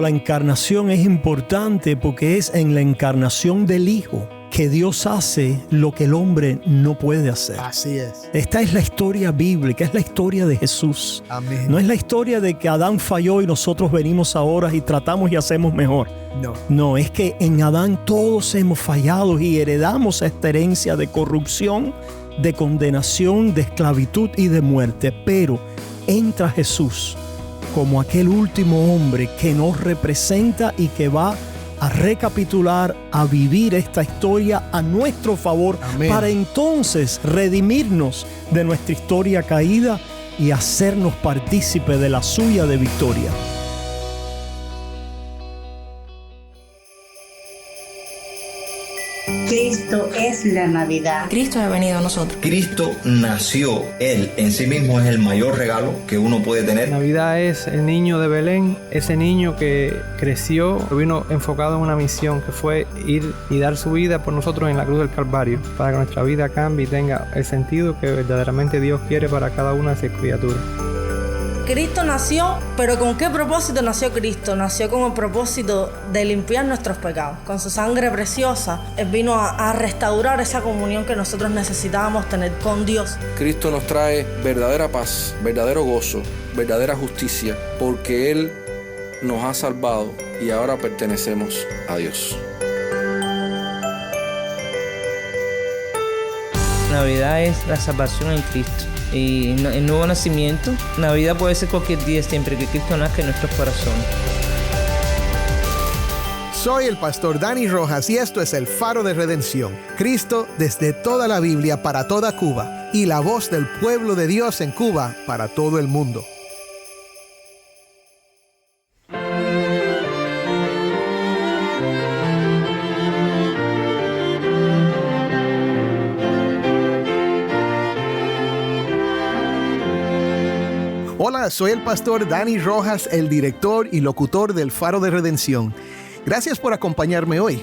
La encarnación es importante porque es en la encarnación del Hijo que Dios hace lo que el hombre no puede hacer. Así es. Esta es la historia bíblica, es la historia de Jesús. Amén. No es la historia de que Adán falló y nosotros venimos ahora y tratamos y hacemos mejor. No, es que en Adán todos hemos fallado y heredamos esta herencia de corrupción, de condenación, de esclavitud y de muerte. Pero entra Jesús como aquel último hombre que nos representa y que va a recapitular, a vivir esta historia a nuestro favor. Amén. Para entonces redimirnos de nuestra historia caída y hacernos partícipe de la suya de victoria. Cristo es la Navidad. Cristo ha venido a nosotros. Cristo nació. Él en sí mismo es el mayor regalo que uno puede tener. Navidad es el niño de Belén, ese niño que creció, vino enfocado en una misión que fue ir y dar su vida por nosotros en la cruz del Calvario, para que nuestra vida cambie y tenga el sentido que verdaderamente Dios quiere para cada una de sus criaturas. Cristo nació, pero ¿con qué propósito nació Cristo? Nació con el propósito de limpiar nuestros pecados. Con su sangre preciosa, Él vino a restaurar esa comunión que nosotros necesitábamos tener con Dios. Cristo nos trae verdadera paz, verdadero gozo, verdadera justicia, porque Él nos ha salvado y ahora pertenecemos a Dios. Navidad es la salvación en Cristo. Y el nuevo nacimiento, Navidad puede ser cualquier día siempre que Cristo nazca en nuestros corazones. Soy el pastor Dani Rojas y esto es el Faro de Redención. Cristo desde toda la Biblia para toda Cuba y la voz del pueblo de Dios en Cuba para todo el mundo. Hola, soy el pastor Dani Rojas, el director y locutor del Faro de Redención. Gracias por acompañarme hoy.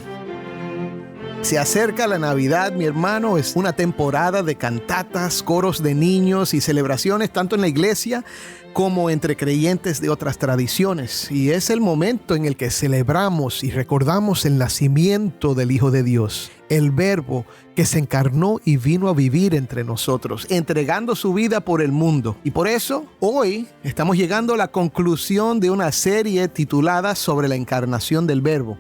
Se acerca la Navidad, mi hermano. Es una temporada de cantatas, coros de niños y celebraciones tanto en la iglesia como entre creyentes de otras tradiciones. Y es el momento en el que celebramos y recordamos el nacimiento del Hijo de Dios, el Verbo que se encarnó y vino a vivir entre nosotros, entregando su vida por el mundo. Y por eso, hoy estamos llegando a la conclusión de una serie titulada Sobre la encarnación del Verbo.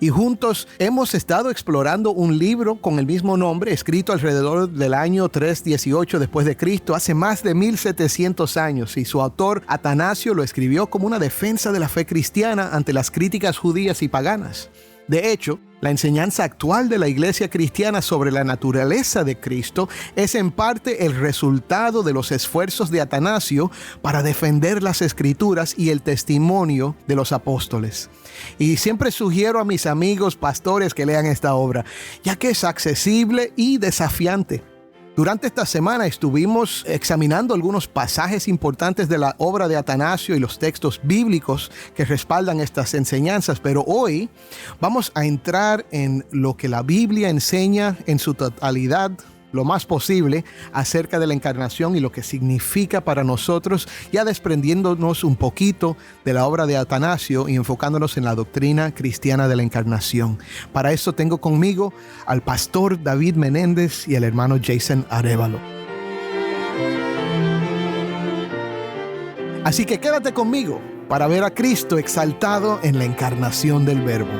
Y juntos hemos estado explorando un libro con el mismo nombre, escrito alrededor del año 318 después de Cristo, hace más de 1700 años. Y su autor, Atanasio, lo escribió como una defensa de la fe cristiana ante las críticas judías y paganas. De hecho, la enseñanza actual de la iglesia cristiana sobre la naturaleza de Cristo es en parte el resultado de los esfuerzos de Atanasio para defender las escrituras y el testimonio de los apóstoles. Y siempre sugiero a mis amigos pastores que lean esta obra, ya que es accesible y desafiante. Durante esta semana estuvimos examinando algunos pasajes importantes de la obra de Atanasio y los textos bíblicos que respaldan estas enseñanzas, pero hoy vamos a entrar en lo que la Biblia enseña en su totalidad, lo más posible, acerca de la encarnación y lo que significa para nosotros, ya desprendiéndonos un poquito de la obra de Atanasio y enfocándonos en la doctrina cristiana de la encarnación. Para eso tengo conmigo al pastor David Menéndez y al hermano Jason Arévalo. Así que quédate conmigo para ver a Cristo exaltado en la encarnación del Verbo.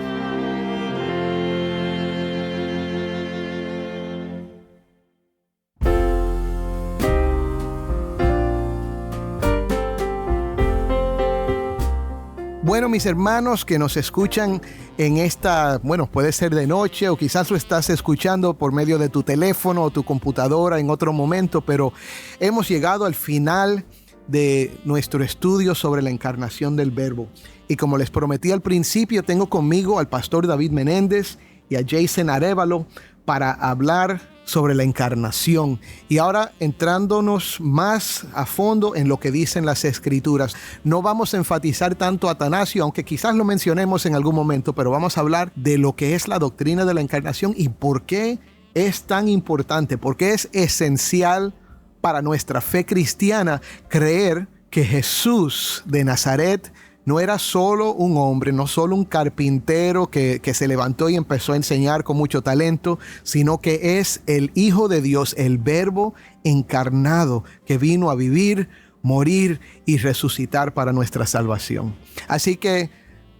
Bueno, mis hermanos que nos escuchan en esta, puede ser de noche o quizás lo estás escuchando por medio de tu teléfono o tu computadora en otro momento, pero hemos llegado al final de nuestro estudio sobre la encarnación del Verbo. Y como les prometí al principio, tengo conmigo al pastor David Menéndez y a Jason Arévalo para hablar sobre la encarnación. Y ahora entrándonos más a fondo en lo que dicen las escrituras. No vamos a enfatizar tanto a Atanasio, aunque quizás lo mencionemos en algún momento, pero vamos a hablar de lo que es la doctrina de la encarnación y por qué es tan importante, por qué es esencial para nuestra fe cristiana creer que Jesús de Nazaret no era solo un hombre, no solo un carpintero que se levantó y empezó a enseñar con mucho talento, sino que es el Hijo de Dios, el Verbo encarnado que vino a vivir, morir y resucitar para nuestra salvación. Así que,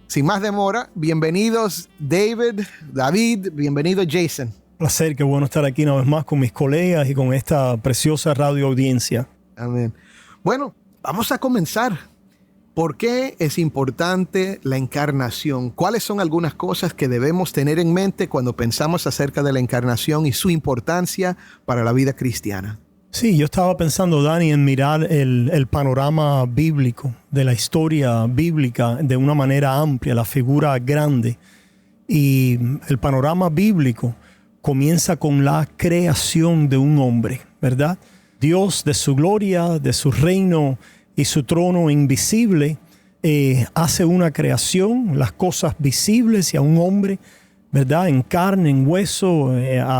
sin más demora, bienvenidos David, bienvenido Jason. Placer, qué bueno estar aquí una vez más con mis colegas y con esta preciosa radio audiencia. Amén. Bueno, vamos a comenzar. ¿Por qué es importante la encarnación? ¿Cuáles son algunas cosas que debemos tener en mente cuando pensamos acerca de la encarnación y su importancia para la vida cristiana? Sí, yo estaba pensando, Dani, en mirar el panorama bíblico, de la historia bíblica de una manera amplia, la figura grande. Y el panorama bíblico comienza con la creación de un hombre, ¿verdad? Dios, de su gloria, de su reino y su trono invisible, hace una creación, las cosas visibles, y a un hombre, ¿verdad? En carne, en hueso,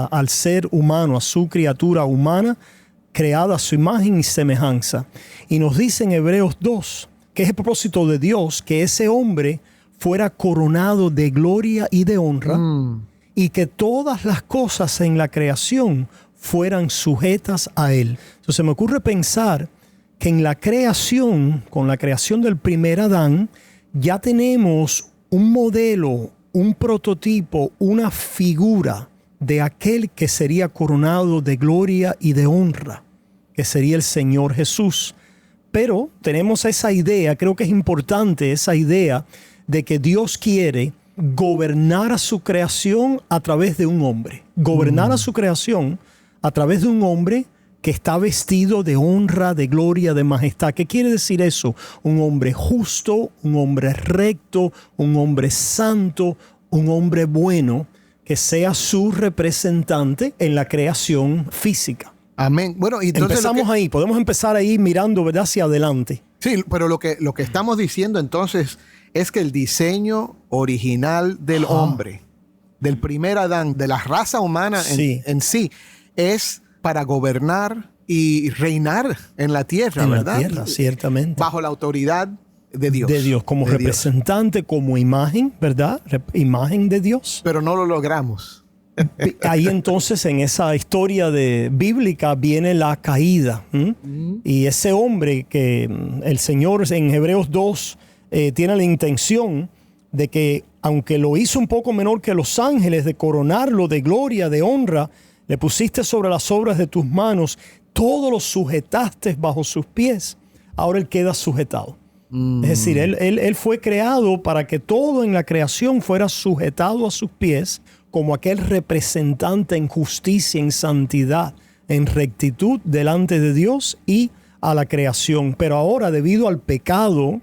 al ser humano, a su criatura humana, creada a su imagen y semejanza. Y nos dice en Hebreos 2, que es el propósito de Dios, que ese hombre fuera coronado de gloria y de honra, y que todas las cosas en la creación fueran sujetas a él. Entonces me ocurre pensar que en la creación, con la creación del primer Adán, ya tenemos un modelo, un prototipo, una figura de aquel que sería coronado de gloria y de honra, que sería el Señor Jesús. Pero tenemos esa idea, creo que es importante esa idea de que Dios quiere gobernar a su creación a través de un hombre. Gobernar a su creación a través de un hombre que está vestido de honra, de gloria, de majestad. ¿Qué quiere decir eso? Un hombre justo, un hombre recto, un hombre santo, un hombre bueno, que sea su representante en la creación física. Amén. Bueno, y entonces empezamos ahí, podemos empezar ahí mirando, ¿verdad?, hacia adelante. Sí, pero lo que estamos diciendo entonces es que el diseño original del hombre, del primer Adán, de la raza humana en sí, es para gobernar y reinar en la tierra, ¿verdad? En la tierra, ciertamente. Bajo la autoridad de Dios. De Dios, como representante, como imagen, ¿verdad? Imagen de Dios. Pero no lo logramos. Ahí entonces en esa historia bíblica viene la caída. Y ese hombre que el Señor en Hebreos 2 tiene la intención de que, aunque lo hizo un poco menor que los ángeles, de coronarlo de gloria, de honra, le pusiste sobre las obras de tus manos, todo lo sujetaste bajo sus pies. Ahora él queda sujetado. Es decir, él fue creado para que todo en la creación fuera sujetado a sus pies, como aquel representante en justicia, en santidad, en rectitud delante de Dios y a la creación. Pero ahora, debido al pecado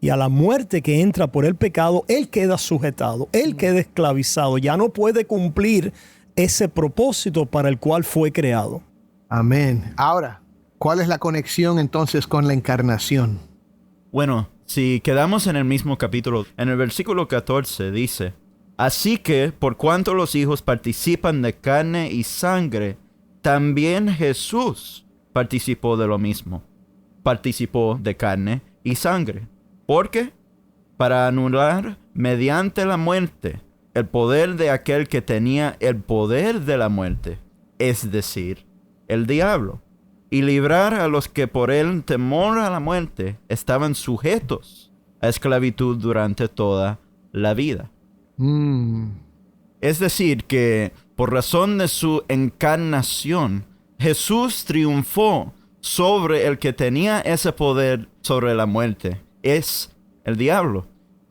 y a la muerte que entra por el pecado, él queda sujetado, él queda esclavizado, ya no puede cumplir ese propósito para el cual fue creado. Amén. Ahora, ¿cuál es la conexión entonces con la encarnación? Bueno, si quedamos en el mismo capítulo, en el versículo 14 dice: así que, por cuanto los hijos participan de carne y sangre, también Jesús participó de lo mismo. Participó de carne y sangre. ¿Por qué? Para anular mediante la muerte el poder de aquel que tenía el poder de la muerte, es decir, el diablo, y librar a los que por el temor a la muerte estaban sujetos a esclavitud durante toda la vida. Es decir, que por razón de su encarnación, Jesús triunfó sobre el que tenía ese poder sobre la muerte, es el diablo.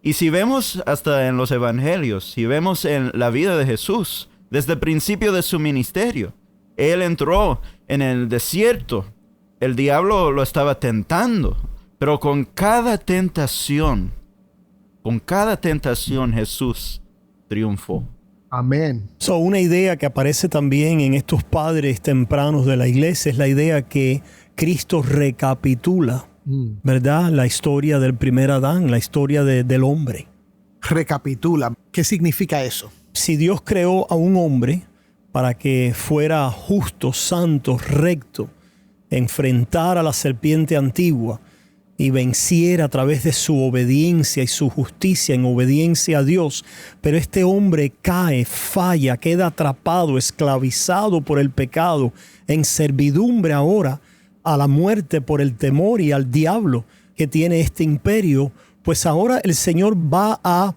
Y si vemos hasta en los evangelios, si vemos en la vida de Jesús, desde el principio de su ministerio, él entró en el desierto, el diablo lo estaba tentando, pero con cada tentación Jesús triunfó. Amén. Una idea que aparece también en estos padres tempranos de la iglesia es la idea que Cristo recapitula, ¿verdad?, la historia del primer Adán, la historia del hombre. Recapitula. ¿Qué significa eso? Si Dios creó a un hombre para que fuera justo, santo, recto, enfrentar a la serpiente antigua, y venciera a través de su obediencia y su justicia en obediencia a Dios. Pero este hombre cae, falla, queda atrapado, esclavizado por el pecado, en servidumbre ahora a la muerte por el temor y al diablo que tiene este imperio. Pues ahora el Señor va a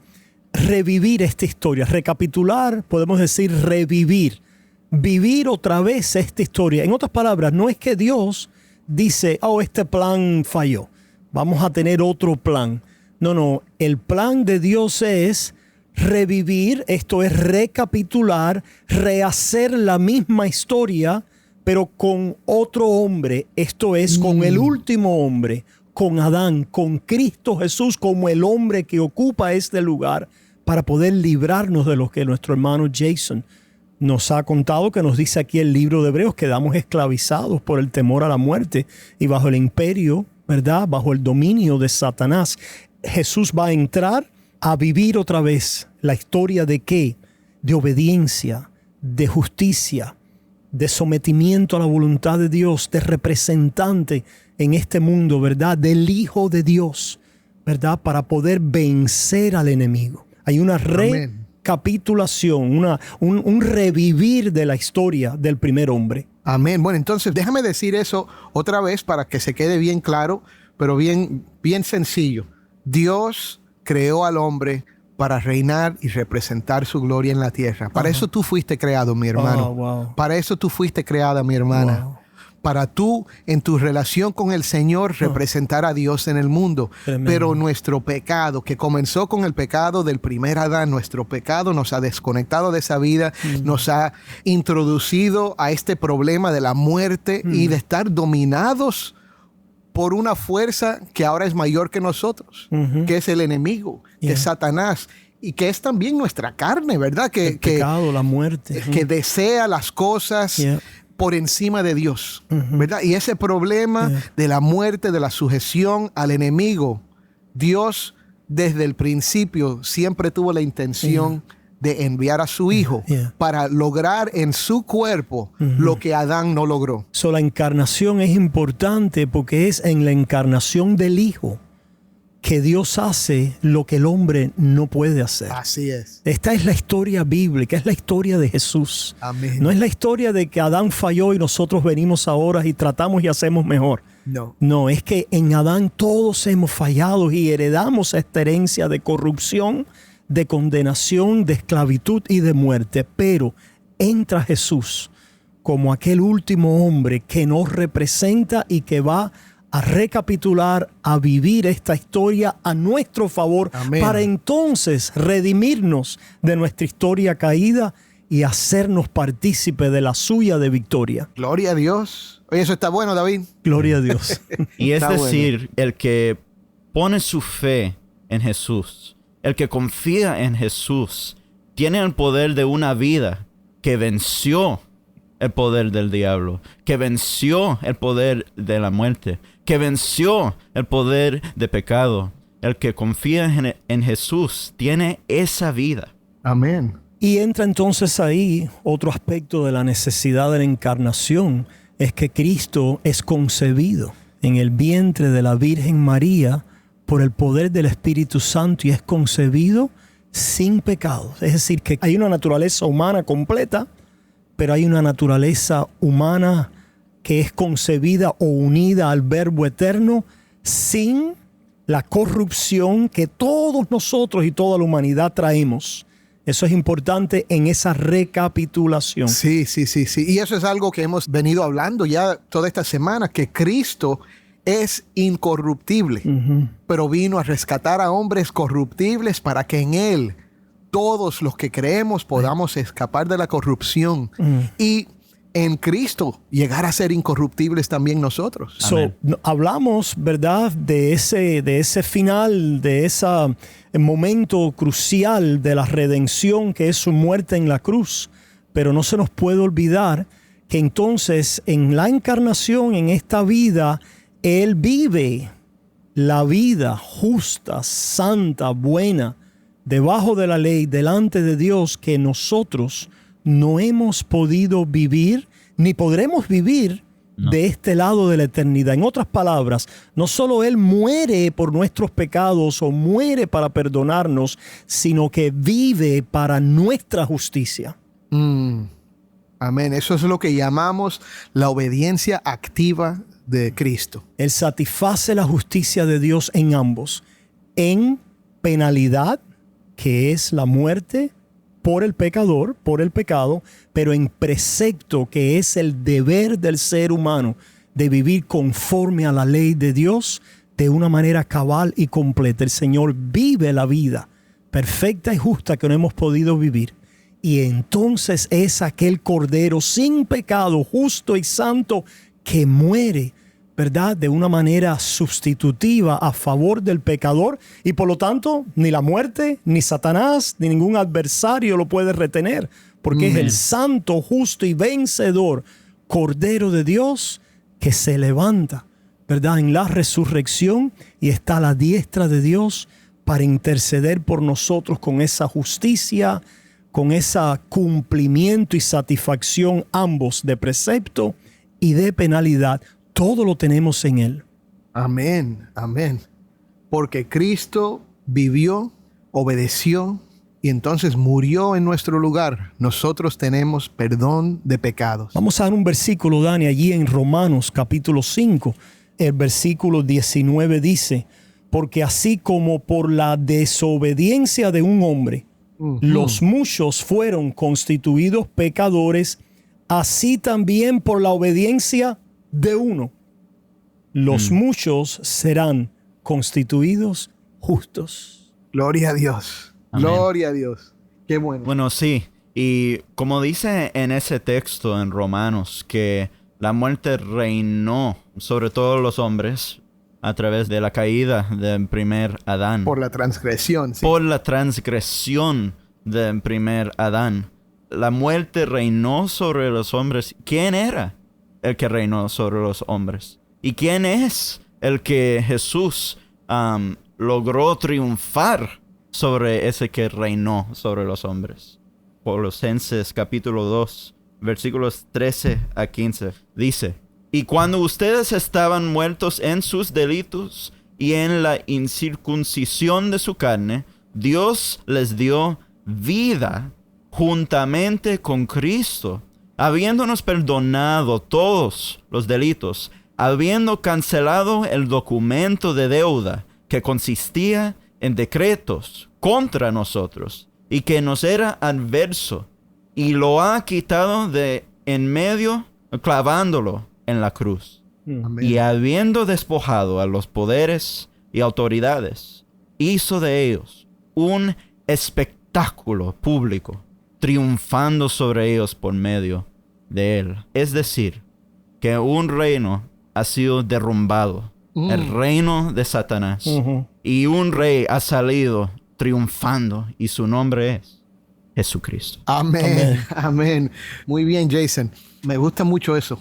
revivir esta historia, recapitular, podemos decir revivir, vivir otra vez esta historia. En otras palabras, no es que Dios dice, este plan falló, vamos a tener otro plan. No, el plan de Dios es revivir, esto es recapitular, rehacer la misma historia, pero con otro hombre, esto es con el último hombre, con Adán, con Cristo Jesús como el hombre que ocupa este lugar, para poder librarnos de lo que nuestro hermano Jason nos ha contado, que nos dice aquí el libro de Hebreos, quedamos esclavizados por el temor a la muerte y bajo el imperio, ¿verdad? Bajo el dominio de Satanás. Jesús va a entrar a vivir otra vez la historia de ¿qué? De obediencia, de justicia, de sometimiento a la voluntad de Dios, de representante en este mundo, ¿verdad? Del Hijo de Dios, ¿verdad? Para poder vencer al enemigo. Hay una recapitulación, un revivir de la historia del primer hombre. Amén. Bueno, entonces déjame decir eso otra vez para que se quede bien claro, pero bien sencillo. Dios creó al hombre para reinar y representar su gloria en la tierra. Para eso tú fuiste creado, mi hermano. Wow. Para eso tú fuiste creada, mi hermana. Wow. Para tú, en tu relación con el Señor, representar a Dios en el mundo. Tremendo. Pero nuestro pecado, que comenzó con el pecado del primer Adán, nuestro pecado nos ha desconectado de esa vida, nos ha introducido a este problema de la muerte y de estar dominados por una fuerza que ahora es mayor que nosotros, que es el enemigo, que es Satanás, y que es también nuestra carne, ¿verdad? El pecado, la muerte. Que desea las cosas por encima de Dios, ¿verdad? Y ese problema de la muerte, de la sujeción al enemigo, Dios desde el principio siempre tuvo la intención de enviar a su Hijo para lograr en su cuerpo lo que Adán no logró. La encarnación es importante porque es en la encarnación del Hijo que Dios hace lo que el hombre no puede hacer. Así es. Esta es la historia bíblica, es la historia de Jesús. Amén. No es la historia de que Adán falló y nosotros venimos ahora y tratamos y hacemos mejor. No, es que en Adán todos hemos fallado y heredamos esta herencia de corrupción, de condenación, de esclavitud y de muerte. Pero entra Jesús como aquel último hombre que nos representa y que va a recapitular, a vivir esta historia a nuestro favor. Amén. Para entonces redimirnos de nuestra historia caída y hacernos partícipe de la suya de victoria. Gloria a Dios. Oye, eso está bueno, David. Gloria a Dios. Y es decir, el que pone su fe en Jesús, el que confía en Jesús, tiene el poder de una vida que venció el poder del diablo, que venció el poder de la muerte, que venció el poder de pecado. El que confía en Jesús tiene esa vida. Amén. Y entra entonces ahí otro aspecto de la necesidad de la encarnación, es que Cristo es concebido en el vientre de la Virgen María por el poder del Espíritu Santo y es concebido sin pecado. Es decir, que hay una naturaleza humana completa, pero hay una naturaleza humana que es concebida o unida al Verbo eterno sin la corrupción que todos nosotros y toda la humanidad traemos. Eso es importante en esa recapitulación. Sí. Y eso es algo que hemos venido hablando ya toda esta semana, que Cristo es incorruptible, pero vino a rescatar a hombres corruptibles para que en Él todos los que creemos podamos escapar de la corrupción y en Cristo llegar a ser incorruptibles también nosotros. Hablamos, ¿verdad?, de ese final, de ese momento crucial de la redención que es su muerte en la cruz. Pero no se nos puede olvidar que entonces en la encarnación, en esta vida, Él vive la vida justa, santa, buena, debajo de la ley, delante de Dios, que nosotros no hemos podido vivir, ni podremos vivir de este lado de la eternidad. En otras palabras, no solo Él muere por nuestros pecados o muere para perdonarnos, sino que vive para nuestra justicia. Amén. Eso es lo que llamamos la obediencia activa de Cristo. Él satisface la justicia de Dios en ambos. En penalidad, que es la muerte por el pecador, por el pecado, pero en precepto, que es el deber del ser humano de vivir conforme a la ley de Dios de una manera cabal y completa. El Señor vive la vida perfecta y justa que no hemos podido vivir. Y entonces es aquel Cordero sin pecado, justo y santo, que muere, ¿verdad?, de una manera sustitutiva a favor del pecador, y por lo tanto ni la muerte, ni Satanás, ni ningún adversario lo puede retener, porque es el santo, justo y vencedor Cordero de Dios que se levanta, ¿verdad?, en la resurrección y está a la diestra de Dios para interceder por nosotros con esa justicia, con ese cumplimiento y satisfacción ambos de precepto y de penalidad. Todo lo tenemos en Él. Amén, amén. Porque Cristo vivió, obedeció y entonces murió en nuestro lugar. Nosotros tenemos perdón de pecados. Vamos a dar un versículo, Dani, allí en Romanos capítulo 5. El versículo 19 dice: porque así como por la desobediencia de un hombre, los muchos fueron constituidos pecadores, así también por la obediencia de uno, los muchos serán constituidos justos. Gloria a Dios. Amén. Gloria a Dios. Qué bueno. Bueno, sí. Y como dice en ese texto en Romanos, que la muerte reinó sobre todos los hombres a través de la caída del primer Adán. Por la transgresión. Sí. Por la transgresión del primer Adán. La muerte reinó sobre los hombres. ¿Quién era el que reinó sobre los hombres? ¿Y quién es el que Jesús logró triunfar sobre ese que reinó sobre los hombres? Colosenses capítulo 2, versículos 13 a 15. Dice: y cuando ustedes estaban muertos en sus delitos y en la incircuncisión de su carne, Dios les dio vida juntamente con Cristo, habiéndonos perdonado todos los delitos, habiendo cancelado el documento de deuda que consistía en decretos contra nosotros y que nos era adverso, y lo ha quitado de en medio, clavándolo en la cruz. Amén. Y habiendo despojado a los poderes y autoridades, hizo de ellos un espectáculo público, triunfando sobre ellos por medio de él. Es decir, que un reino ha sido derrumbado, el reino de Satanás, y un rey ha salido triunfando, y su nombre es Jesucristo. Amén. Amén. Amén. Muy bien, Jason. Me gusta mucho eso.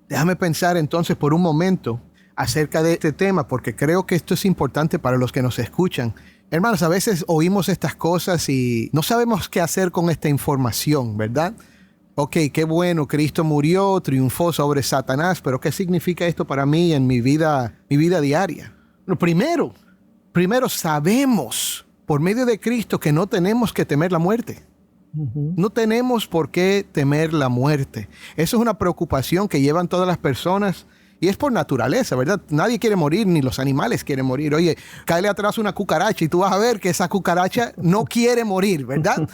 Déjame pensar entonces por un momento acerca de este tema, porque creo que esto es importante para los que nos escuchan. Hermanos, a veces oímos estas cosas y no sabemos qué hacer con esta información, ¿verdad? Ok, qué bueno, Cristo murió, triunfó sobre Satanás, pero ¿qué significa esto para mí en mi vida diaria? Primero sabemos por medio de Cristo que no tenemos que temer la muerte. No tenemos por qué temer la muerte. Eso es una preocupación que llevan todas las personas y es por naturaleza, ¿verdad? Nadie quiere morir, ni los animales quieren morir. Oye, cáele atrás una cucaracha y tú vas a ver que esa cucaracha no quiere morir, ¿verdad?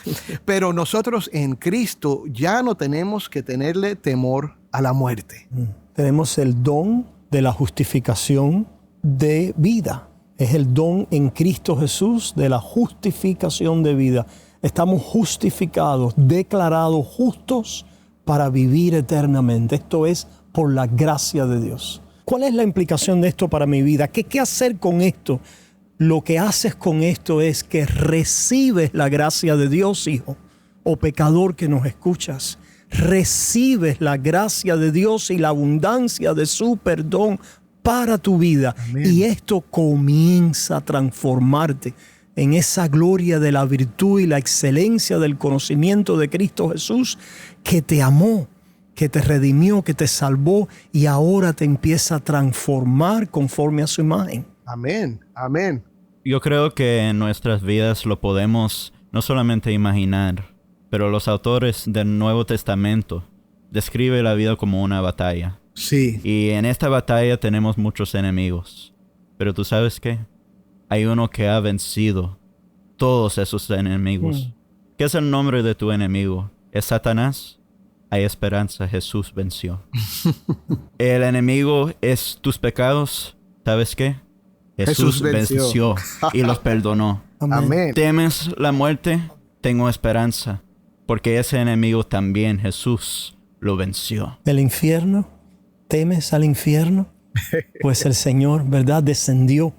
Pero nosotros en Cristo ya no tenemos que tenerle temor a la muerte. Tenemos el don de la justificación de vida. Es el don en Cristo Jesús de la justificación de vida. Estamos justificados, declarados justos para vivir eternamente. Esto es por la gracia de Dios. ¿Cuál es la implicación de esto para mi vida? ¿Qué hacer con esto? Lo que haces con esto es que recibes la gracia de Dios, hijo, o pecador que nos escuchas. Recibes la gracia de Dios y la abundancia de su perdón para tu vida. Amén. Y esto comienza a transformarte en esa gloria de la virtud y la excelencia del conocimiento de Cristo Jesús, que te amó que te redimió, que te salvó y ahora te empieza a transformar conforme a su imagen. Amén, amén. Yo creo que en nuestras vidas lo podemos no solamente imaginar, pero los autores del Nuevo Testamento describen la vida como una batalla. Sí. Y en esta batalla tenemos muchos enemigos. Pero ¿tú sabes qué? Hay uno que ha vencido todos esos enemigos. ¿Qué es el nombre de tu enemigo? ¿Es Satanás? Hay esperanza, Jesús venció. El enemigo es tus pecados. ¿Sabes qué? Jesús venció y los perdonó. Amén. ¿Temes la muerte? Tengo esperanza, porque ese enemigo también Jesús lo venció. ¿El infierno? ¿Temes al infierno? Pues el Señor, ¿verdad? Descendió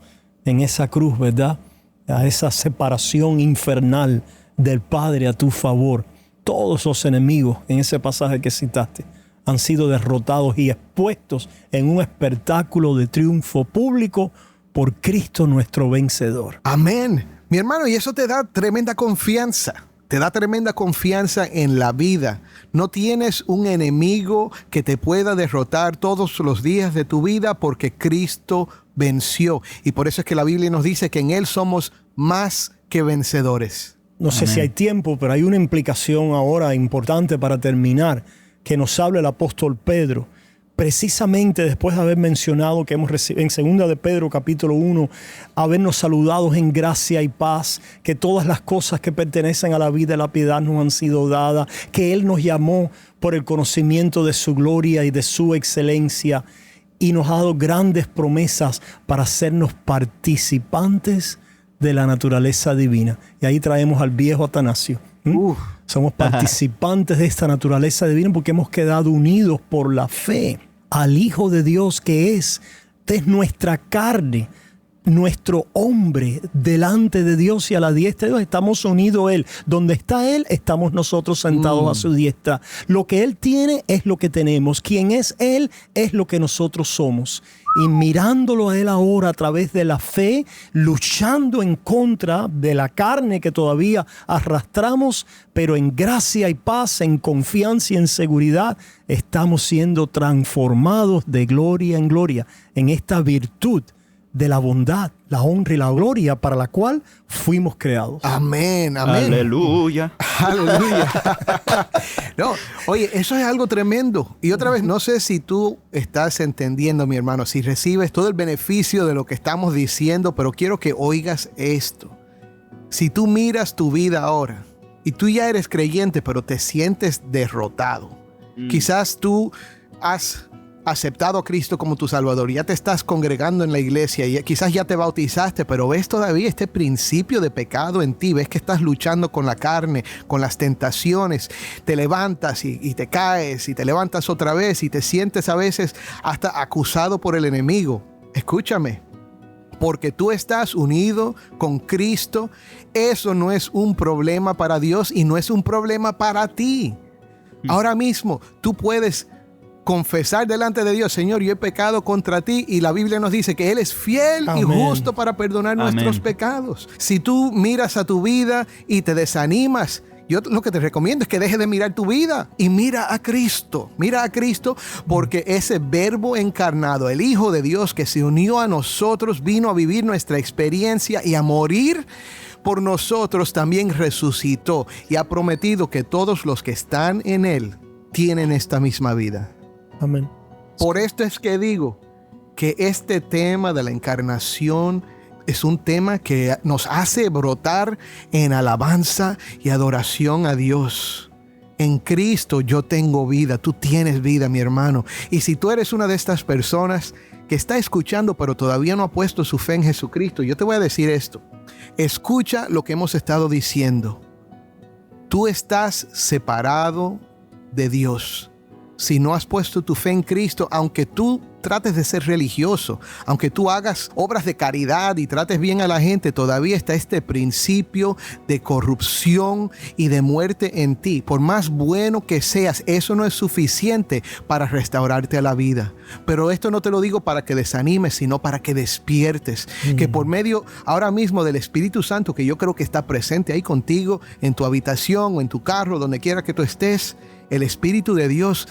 en esa cruz, ¿verdad? A esa separación infernal del Padre a tu favor. Todos los enemigos en ese pasaje que citaste han sido derrotados y expuestos en un espectáculo de triunfo público por Cristo nuestro vencedor. Amén. Mi hermano, y eso te da tremenda confianza. Te da tremenda confianza en la vida. No tienes un enemigo que te pueda derrotar todos los días de tu vida porque Cristo venció. Y por eso es que la Biblia nos dice que en Él somos más que vencedores. No sé si hay tiempo, pero hay una implicación ahora importante para terminar que nos habla el apóstol Pedro. Precisamente después de haber mencionado que hemos recibido en 2 de Pedro capítulo 1, habernos saludados en gracia y paz, que todas las cosas que pertenecen a la vida y la piedad nos han sido dadas, que Él nos llamó por el conocimiento de su gloria y de su excelencia y nos ha dado grandes promesas para hacernos participantes de la naturaleza divina. Y ahí traemos al viejo Atanasio. Somos participantes de esta naturaleza divina porque hemos quedado unidos por la fe al Hijo de Dios que es nuestra carne, nuestro hombre delante de Dios y a la diestra de Dios. Estamos unidos a Él. Donde está Él, estamos nosotros sentados a su diestra. Lo que Él tiene es lo que tenemos. Quien es Él es lo que nosotros somos. Y mirándolo a Él ahora a través de la fe, luchando en contra de la carne que todavía arrastramos, pero en gracia y paz, en confianza y en seguridad, estamos siendo transformados de gloria en gloria en esta virtud de la bondad, la honra y la gloria para la cual fuimos creados. Amén, amén. Aleluya. Aleluya. No, oye, eso es algo tremendo. Y otra vez, no sé si tú estás entendiendo, mi hermano, si recibes todo el beneficio de lo que estamos diciendo, pero quiero que oigas esto. Si tú miras tu vida ahora y tú ya eres creyente, pero te sientes derrotado, quizás tú has aceptado a Cristo como tu Salvador, ya te estás congregando en la iglesia y quizás ya te bautizaste, pero ves todavía este principio de pecado en ti, ves que estás luchando con la carne, con las tentaciones, te levantas y te caes y te levantas otra vez y te sientes a veces hasta acusado por el enemigo. Escúchame, porque tú estás unido con Cristo, eso no es un problema para Dios y no es un problema para ti. Ahora mismo tú puedes confesar delante de Dios: Señor, yo he pecado contra ti, y la Biblia nos dice que Él es fiel y justo para perdonar nuestros pecados. Si tú miras a tu vida y te desanimas, yo lo que te recomiendo es que dejes de mirar tu vida y mira a Cristo. Mira a Cristo, porque ese verbo encarnado, el Hijo de Dios que se unió a nosotros, vino a vivir nuestra experiencia y a morir por nosotros, también resucitó y ha prometido que todos los que están en Él tienen esta misma vida. Amén. Por esto es que digo que este tema de la encarnación es un tema que nos hace brotar en alabanza y adoración a Dios. En Cristo yo tengo vida, tú tienes vida, mi hermano. Y si tú eres una de estas personas que está escuchando pero todavía no ha puesto su fe en Jesucristo, yo te voy a decir esto. Escucha lo que hemos estado diciendo. Tú estás separado de Dios. Si no has puesto tu fe en Cristo, aunque tú trates de ser religioso, aunque tú hagas obras de caridad y trates bien a la gente, todavía está este principio de corrupción y de muerte en ti. Por más bueno que seas, eso no es suficiente para restaurarte a la vida. Pero esto no te lo digo para que desanimes, sino para que despiertes. Que por medio ahora mismo del Espíritu Santo, que yo creo que está presente ahí contigo, en tu habitación o en tu carro, donde quiera que tú estés, el Espíritu de Dios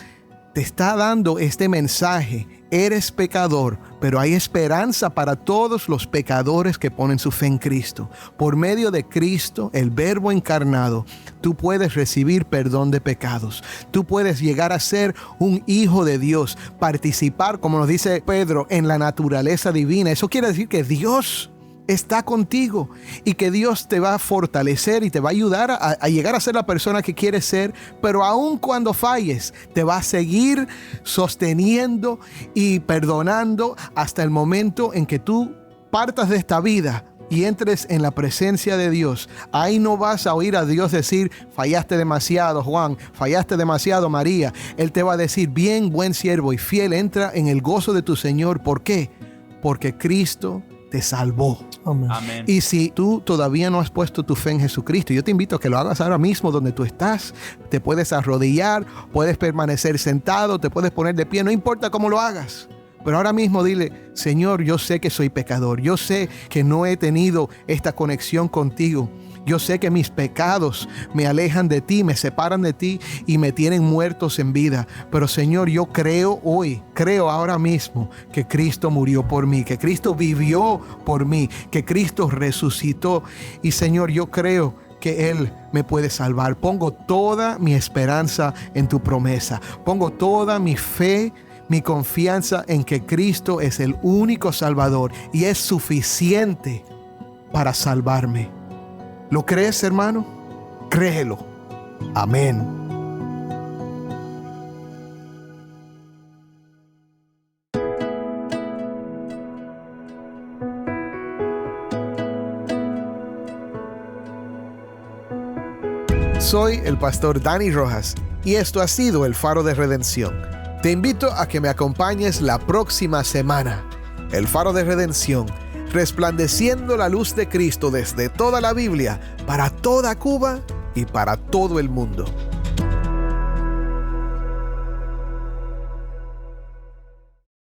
te está dando este mensaje. Eres pecador, pero hay esperanza para todos los pecadores que ponen su fe en Cristo. Por medio de Cristo, el Verbo encarnado, tú puedes recibir perdón de pecados. Tú puedes llegar a ser un hijo de Dios, participar, como nos dice Pedro, en la naturaleza divina. Eso quiere decir que Dios está contigo y que Dios te va a fortalecer y te va a ayudar a llegar a ser la persona que quieres ser, pero aun cuando falles, te va a seguir sosteniendo y perdonando hasta el momento en que tú partas de esta vida y entres en la presencia de Dios. Ahí no vas a oír a Dios decir: fallaste demasiado, Juan, fallaste demasiado, María. Él te va a decir: bien, buen siervo y fiel, entra en el gozo de tu Señor. ¿Por qué? Porque Cristo te salvó. Amén. Amén. Y si tú todavía no has puesto tu fe en Jesucristo, yo te invito a que lo hagas ahora mismo donde tú estás. Te puedes arrodillar, puedes permanecer sentado, te puedes poner de pie, no importa cómo lo hagas. Pero ahora mismo dile: Señor, yo sé que soy pecador, yo sé que no he tenido esta conexión contigo. Yo sé que mis pecados me alejan de ti, me separan de ti y me tienen muertos en vida. Pero Señor, yo creo hoy, creo ahora mismo que Cristo murió por mí, que Cristo vivió por mí, que Cristo resucitó. Y Señor, yo creo que Él me puede salvar. Pongo toda mi esperanza en tu promesa. Pongo toda mi fe, mi confianza en que Cristo es el único Salvador y es suficiente para salvarme. ¿Lo crees, hermano? Créelo. Amén. Soy el pastor Dani Rojas y esto ha sido el Faro de Redención. Te invito a que me acompañes la próxima semana. El Faro de Redención, resplandeciendo la luz de Cristo desde toda la Biblia, para toda Cuba y para todo el mundo.